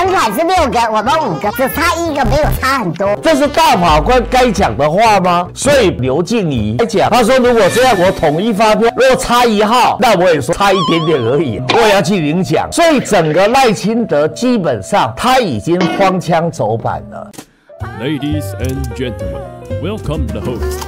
陳凱是6個，我們5個，只差1個，沒有差很多。這是大法官該講的話嗎？所以劉靜儀來講，他說如果這樣，我統一發票，如果差1號，那我也說差一點點而已，我也要去領獎。所以整個賴清德基本上他已經荒腔走板了。Ladies and gentlemen, welcome the host.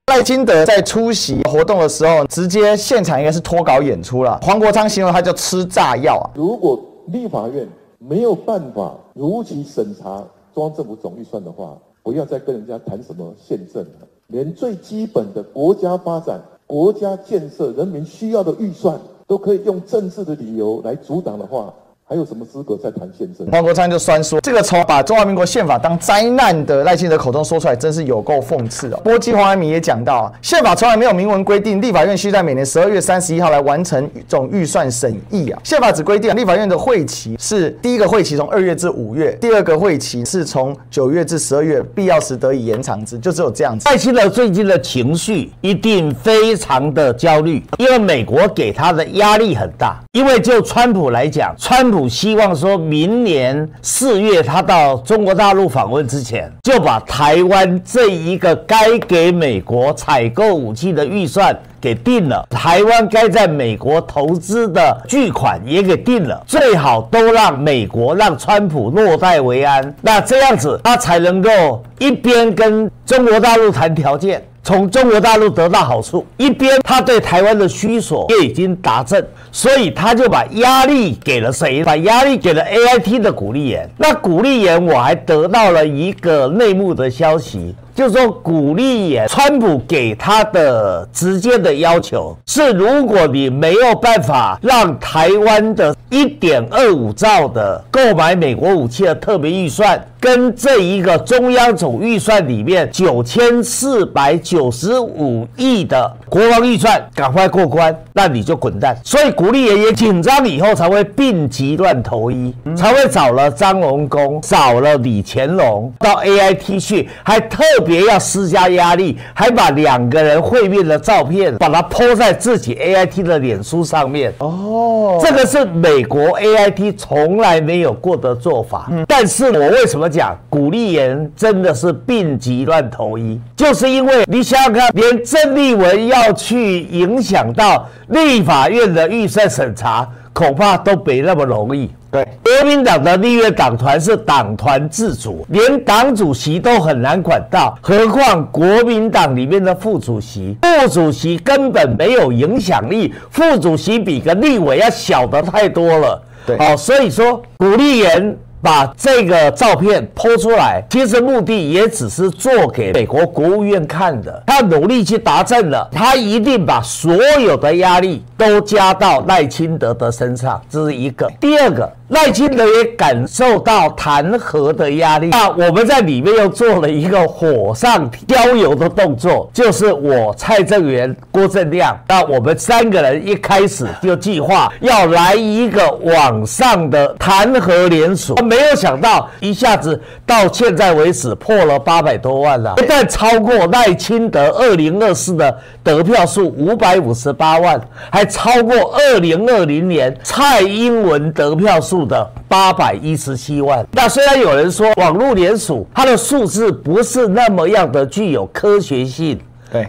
賴清德在出席活動的時候，直接現場應該是脫稿演出了。黃國昌形容他叫吃炸藥啊！如果立法院沒有辦法如期審查中央政府總預算的話，不要再跟人家談什麼憲政了。連最基本的國家發展、國家建設、人民需要的預算，都可以用政治的理由來阻擋的話，還有什麼資格再談憲政？黃國昌就酸說，這個從把中華民國憲法當災難的賴清德口中說出來，真是有夠諷刺哦。波基黃安民也講到，憲法從來沒有明文規定立法院需在每年12月31號來完成總預算審議啊。憲法只規定立法院的會期是第一個會期從2月至5月，第二個會期是從9月至12月，必要時得以延長之，就只有這樣子。賴清德最近的情緒一定非常的焦慮，因為美國給他的壓力很大。因為就川普來講，川普希望說明年4月他到中國大陸訪問之前，就把台灣這一個該給美國採購武器的預算給定了，台灣該在美國投資的巨款也給定了，最好都讓美國讓川普落袋為安，那這樣子他才能夠一邊跟中國大陸談條件，從中國大陸得到好處，一邊他對台灣的需索也已經達成，所以他就把壓力給了誰？把壓力給了 AIT 的古立言。那古立言我還得到了一個內幕的消息，就是說古立言川普給他的直接的要求是，如果你沒有辦法讓台灣的1.25兆的購買美國武器的特別預算，跟這一個中央總預算裡面9495億的國防預算趕快過關，那你就滾蛋。所以古立言也緊張，以後才會病急亂投醫，才會找了張榮恭，找了李乾龍到 AIT 去，還特別要施加壓力，還把2個人會面的照片把它 po 在自己 AIT 的臉書上面。哦，這個是美國 AIT 從來沒有過的做法。但是我為什麼講古立言真的是病急亂投醫，就是因為你想想看，連鄭麗文要去影響到立法院的預算審查，恐怕都沒那麼容易。對，國民黨的立院黨團是黨團自主，連黨主席都很難管到，何況國民黨裡面的副主席？副主席根本沒有影響力，副主席比個立委要小得太多了。對，好，所以說古立言把這個照片po出來，其實目的也只是做給美國國務院看的。他努力去達成了，他一定把所有的壓力都加到賴清德的身上，這是一個。第二個，賴清德也感受到彈劾的壓力。那我們在裡面又做了一個火上澆油的動作，就是我蔡正元、郭正亮，那我們3個人一開始就計劃要來一個網上的彈劾聯署。沒有想到一下子到現在為止破了800多萬了，不但超過賴清德2024的得票數558萬，還超過2020年蔡英文得票數的817万。那雖然有人說網絡聯署它的數字不是那麼樣的具有科學性，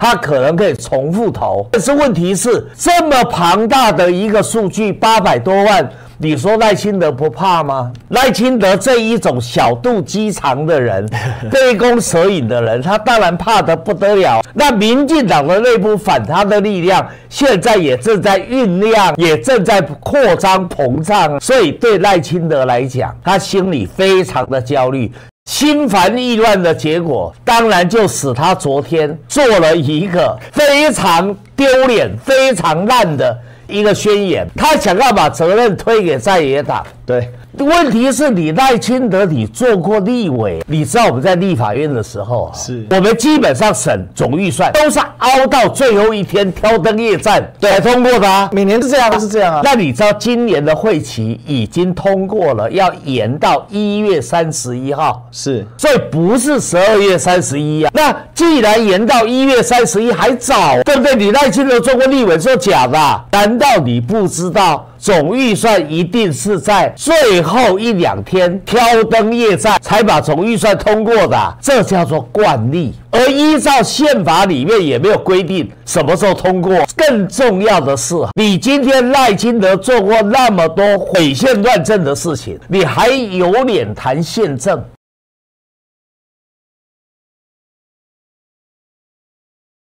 它可能可以重複投，但是問題是這麼龐大的一個數據800多萬，你說賴清德不怕嗎？賴清德這一種小肚雞腸的人，杯弓蛇影的人，他當然怕得不得了。那民進黨的內部反他的力量，現在也正在醞釀，也正在擴張膨脹。所以對賴清德來講，他心裡非常的焦慮。心煩意亂的結果，當然就使他昨天做了一個非常丟臉、非常爛的一個宣言。他想要把責任推給在野黨。對，問題是你賴清德，你做過立委，你知道我們在立法院的時候啊，是我們基本上審總預算都是熬到最後一天挑燈夜戰才通過的啊，每年是這樣，都是這樣啊。那你知道今年的會期已經通過了，要延到1月31號，是，所以不是12月31啊。那既然延到1月31還早，对不对？你賴清德做過立委說假的啊，難道你不知道總預算一定是在最後1、2天挑燈夜戰才把總預算通過的啊？這叫做慣例。而依照憲法裡面也沒有規定什麼時候通過。更重要的是，你今天賴清德做過那麼多毀憲亂政的事情，你還有臉談憲政？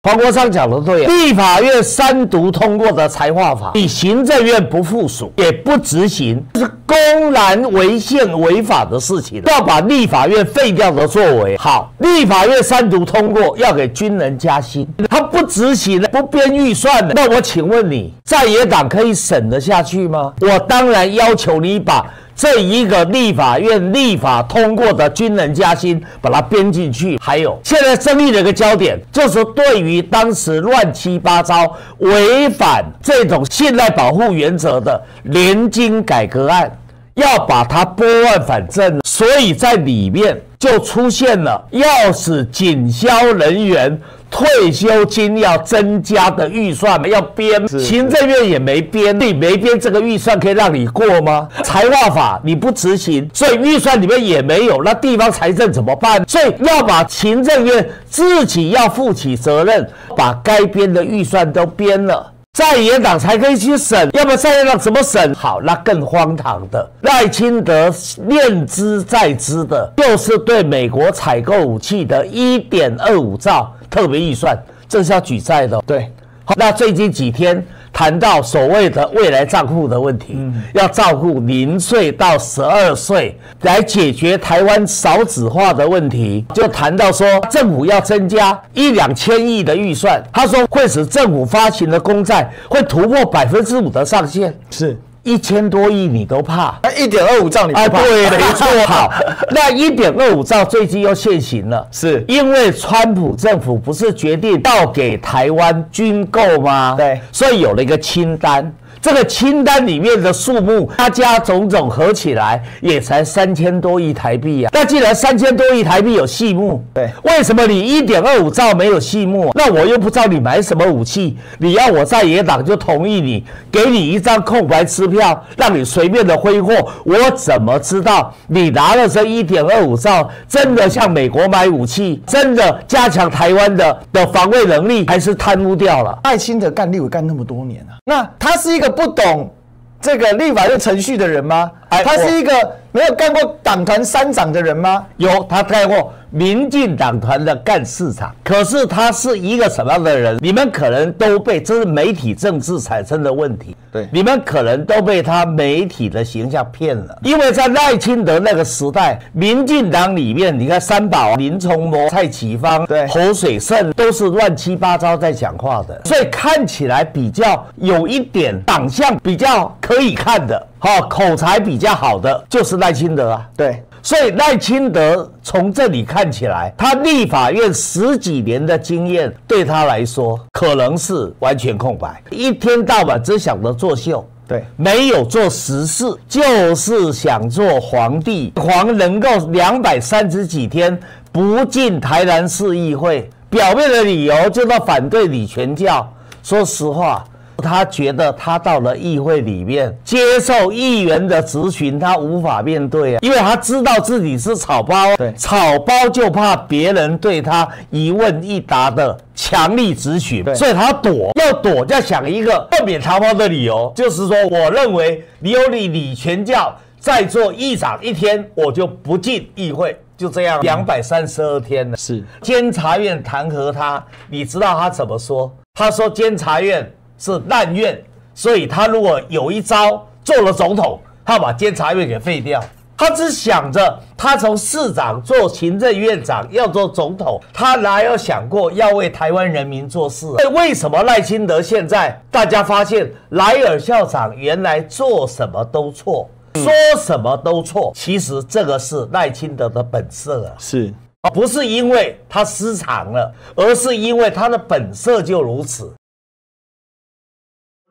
黃國昌講的對啊，立法院3讀通過的財劃法，你行政院不附屬也不執行，是公然違憲違法的事情，要把立法院廢掉的作為。好，立法院3讀通過要給軍人加薪，他不執行不編預算，那我請問你，在野黨可以審得下去嗎？我當然要求你把這一個立法院立法通過的軍人加薪，把它編進去。還有，現在爭議的一個焦點，就是對於當時亂七八糟、違反這種信賴保護原則的聯金改革案，要把它撥亂反正，所以在裡面就出現了要使警消人員退休金要增加的預算要編，行政院也沒編，你沒編這個預算可以讓你過嗎？財劃法你不執行，所以預算裡面也沒有，那地方財政怎麼辦？所以要把行政院自己要負起責任，把該編的預算都編了，在野黨才可以去審，要不然在野黨怎麼審？好，那更荒唐的，賴清德念茲在茲的，就是對美國採購武器的1.25兆特別預算，這是要舉債的。對，好，那最近幾天談到所謂的未來賬戶的問題，要照顧0歲到12歲，來解決台灣少子化的問題，就談到說政府要增加1-2千億的預算，他說會使政府發行的公債會突破5%的上限，是。1000多億你都怕，那1.25兆你不怕？對，沒錯。好，那1.25兆最近又現行了，是因為川普政府不是決定要給台灣軍購嗎？對，所以有了一個清單。這個清單裡面的數目，加加總總合起來也才3000多億台幣啊。那既然3000多億台幣有細目，對，為什麼你1.25兆沒有細目？那我又不知道你買什麼武器，你要我在野黨就同意你，給你一張空白支票，讓你隨便的揮霍，我怎麼知道你拿了這1.25兆真的向美國買武器，真的加強台灣的防衛能力，還是貪污掉了？賴清德幹立委幹那麼多年啊，那他是一個不懂這個立法院程序的人嗎？他是一個沒有幹過黨團3長的人嗎？有，他幹過民進黨團的幹事長。可是他是一個什麼樣的人？你們可能都被，這是媒體政治產生的問題。對，你們可能都被他媒體的形象騙了。因為在賴清德那個時代，民進黨裡面，你看三寶、林聰模、蔡啟芳、侯水勝都是亂七八糟在講話的，所以看起來比較有一點長相比較可以看的。口才比較好的就是賴清德啊，對，所以賴清德從這裡看起來，他立法院10幾年的經驗對他來說可能是完全空白，一天到晚只想着作秀，對，沒有做實事，就是想做皇帝，能夠230幾天不進台南市議會，表面的理由就是反對女權教，說實話。他覺得他到了議會裡面接受議員的質詢，他無法面對啊，因為他知道自己是草包，對，草包就怕別人對他一問一答的強力質詢，所以他躲，要躲就想一個冠冕堂皇的理由，就是說我認為你有你李全教在做議長1天，我就不進議會，就這樣232天了。是監察院彈劾他，你知道他怎麼說？他說監察院是爛院，所以他如果有一招做了總統，他把監察院給廢掉。他只想着他從市長做行政院長要做總統，他哪有想過要為台灣人民做事啊？為什麼賴清德現在大家發現萊爾校長原來做什麼都錯？說什麼都錯。其實這個是賴清德的本色啊，是不是因為他失常了，而是因為他的本色就如此。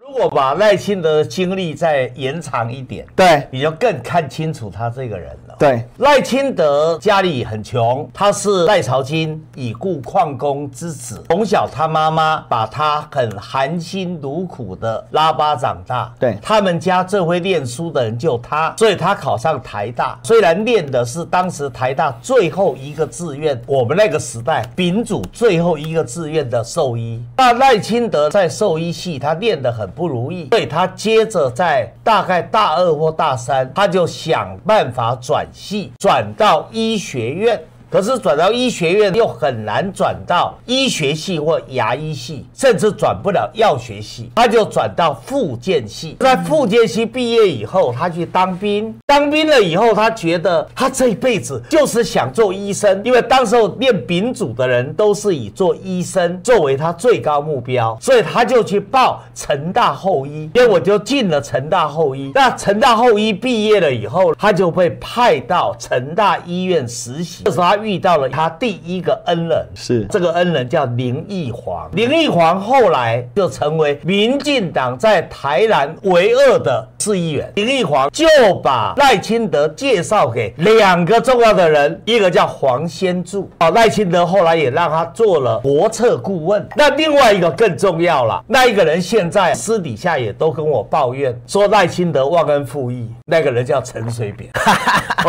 如果把賴清德的經歷再延長一點，对，你就更看清楚他這個人了。对，賴清德家裡很窮，他是賴朝金已故礦工之子，從小他媽媽把他很含辛茹苦的拉拔長大。對，他們家最會念書的人就他，所以他考上台大，雖然念的是當時台大最後一個志願，我們那個時代丙組最後一個志願的獸醫。那賴清德在獸醫系他念得很不如意，所以他接着在大概大2或大3，他就想辦法轉系，轉到醫學院。可是轉到醫學院又很難轉到醫學系或牙醫系，甚至轉不了藥學系，他就轉到復健系。在復健系畢業以後，他去當兵，當兵了以後，他覺得他這一輩子就是想做醫生，因為當時候念丙組的人都是以做醫生作為他最高目標，所以他就去報成大後醫，結果就進了成大後醫。那成大後醫畢業了以後，他就被派到成大醫院實習，這時候他遇到了他第一個恩人，是這個恩人叫林義煌。林義煌後來就成為民進黨在台南唯二的市議員。林義煌就把賴清德介紹給2個重要的人，一個叫黃先柱，賴清德後來也讓他做了國策顧問。那另外一個更重要了，那一個人現在私底下也都跟我抱怨說賴清德忘恩負義，那個人叫陳水扁。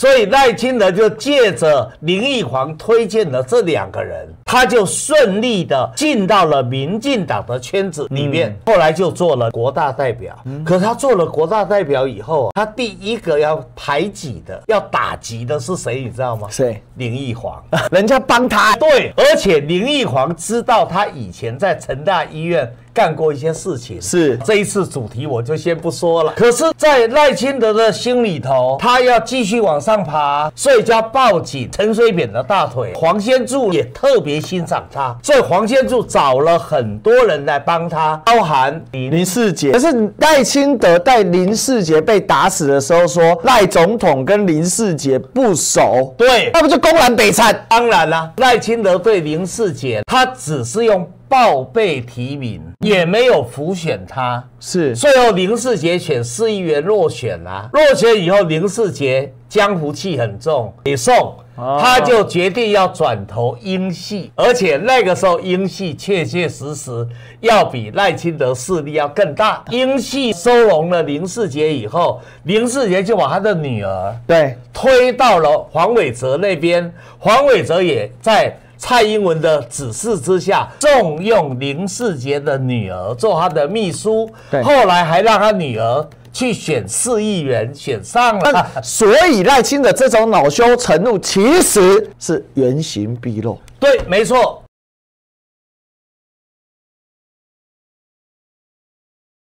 所以賴清德就借着林義煌推薦了這2個人，他就順利的進到了民進黨的圈子裡面，後來就做了國大代表。可他做了國大代表以後，他第一個要排擠的、要打擊的是誰？你知道嗎？誰？林義煌，人家幫他。對，而且林義煌知道他以前在成大醫院幹過一些事情，是這一次主題我就先不說了。可是，在賴清德的心裡頭，他要繼續往上爬，所以就要抱緊陳水扁的大腿。黃先柱也特別欣賞他，所以黃先柱找了很多人來幫他，包含林世杰。可是賴清德在林世杰被打死的時候說，賴總統跟林世杰不熟，對，那不就公然北參？當然啦，賴清德對林世杰，他只是用報備提名，也沒有輔選他，是最後林世杰選市議員落選啦。落選以後，林世杰江湖氣很重，北宋他就決定要轉投英系，而且那個時候英系確確實實要比賴清德勢力要更大。英系收容了林世杰以後，林世杰就把他的女兒對推到了黃偉哲那邊，黃偉哲也在蔡英文的指示之下，重用林世杰的女兒做他的秘書，後來還讓他女兒去選市議員，選上了。所以賴清德這種惱羞成怒，其實是原形畢露。對，沒錯。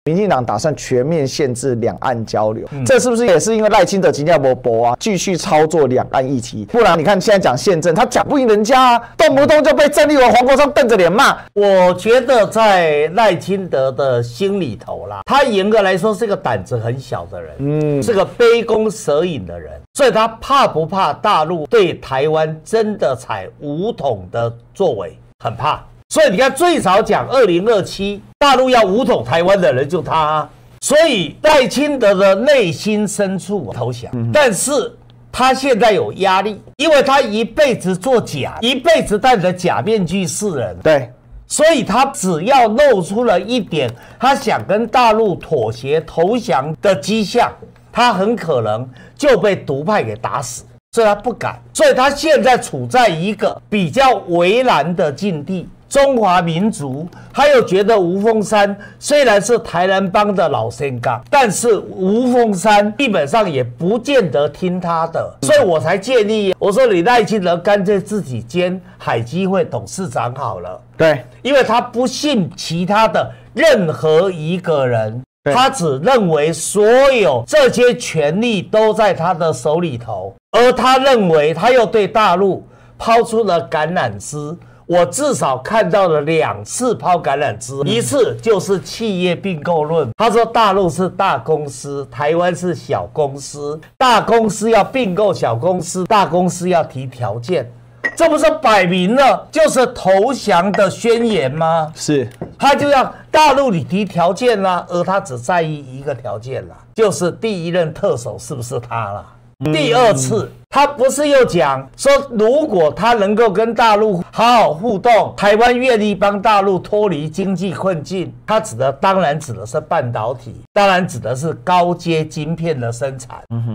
民進黨打算全面限制兩岸交流，這是不是也是因為賴清德今天沒博啊，繼續操作兩岸議題？不然你看現在講憲政，他講不贏人家啊，動不動就被鄭麗文、黃國昌瞪着臉罵。我覺得在賴清德的心裡頭啦，他嚴格來說是個膽子很小的人，是個杯弓蛇影的人，所以他怕不怕大陸對台灣真的採武統的作為？很怕。所以你看，最早講2027大陸要武統台灣的人就他啊，所以賴清德的內心深處投降，但是他現在有壓力，因為他一輩子做假，一輩子戴着假面具示人，對，所以他只要露出了一點他想跟大陸妥協投降的跡象，他很可能就被獨派給打死。所以他不敢，所以他現在處在一個比較為難的境地。中華民族，他又覺得吳鳳山雖然是台南幫的老先生，但是吳鳳山基本上也不見得聽他的，所以我才建議，我說你賴清德乾脆自己兼海基會董事長好了。對，因為他不信其他的任何一個人。他只認為所有這些權力都在他的手裡頭，而他認為他又對大陸拋出了橄欖枝。我至少看到了2次拋橄欖枝，一次就是企業併購論。他說大陸是大公司，台灣是小公司，大公司要併購小公司，大公司要提條件。這不是擺明了就是投降的宣言嗎？是，他就要大陸你提條件啦，而他只在意一個條件啦，就是第一任特首是不是他啦。第2次，他不是又講說，如果他能夠跟大陸好好互動，台灣願意幫大陸脫離經濟困境。他當然指的是半導體，當然指的是高階晶片的生產。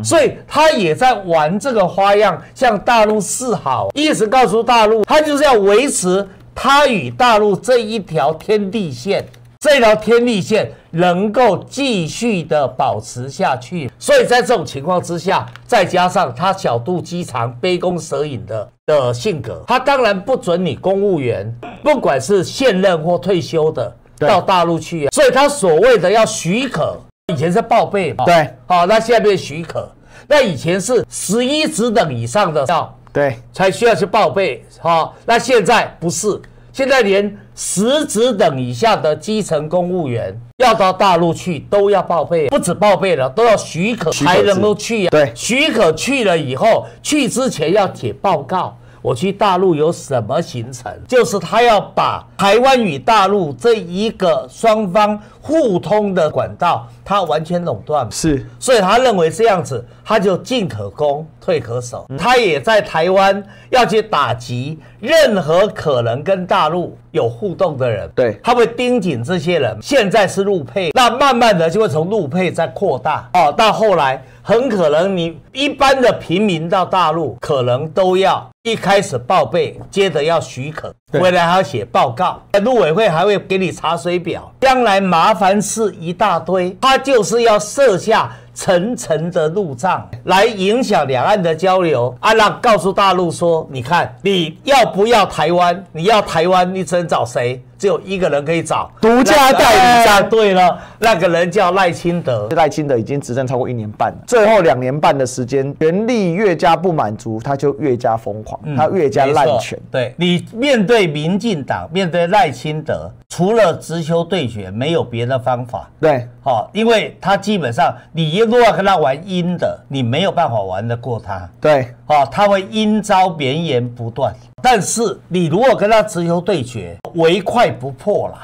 所以他也在玩這個花樣，向大陸示好，意思告訴大陸，他就是要維持他與大陸這一條天地線。這條天地線能夠繼續的保持下去，所以在這種情況之下，再加上他小肚雞腸、杯弓蛇影的性格，他當然不准你公務員，不管是現任或退休的，到大陸去。所以他所謂的要許可，以前是報備嘛，對，好，那現在變許可，那以前是11職等以上的對才需要去報備，好，那現在不是。現在連10職等以下的基層公務員要到大陸去都要報備，不止報備了，都要許可才能夠去啊。對，許可去了以後，去之前要寫報告，我去大陸有什麼行程，就是他要把台灣與大陸這一個雙方互通的管道，他完全壟斷。是，所以他認為這樣子，他就進可攻，退可守。他也在台灣要去打擊任何可能跟大陸有互動的人，對，他會盯緊這些人。現在是陸配，那慢慢的就會從陸配再擴大到後來很可能你一般的平民到大陸，可能都要一開始報備，接着要許可，回來還要寫報告，陸委會還會給你查水表，將來麻煩事一大堆。他就是要設下層層的路障，來影響兩岸的交流啊！讓告訴大陸說，你看你要不要台灣？你要台灣，你只能找誰？只有一個人可以找，獨家代理商。對了，那個人叫賴清德。賴清德已經執政超過1年半了，最後2年半的時間，權力越加不滿足，他就越加瘋狂，他越加濫權。對，你面對民進黨，面對賴清德，除了直球對決，沒有別的方法。對，好，因為他基本上，你如果要跟他玩陰的，你沒有辦法玩得過他。對，他會陰招綿延不斷。但是你如果跟他直球對決，唯快不破了。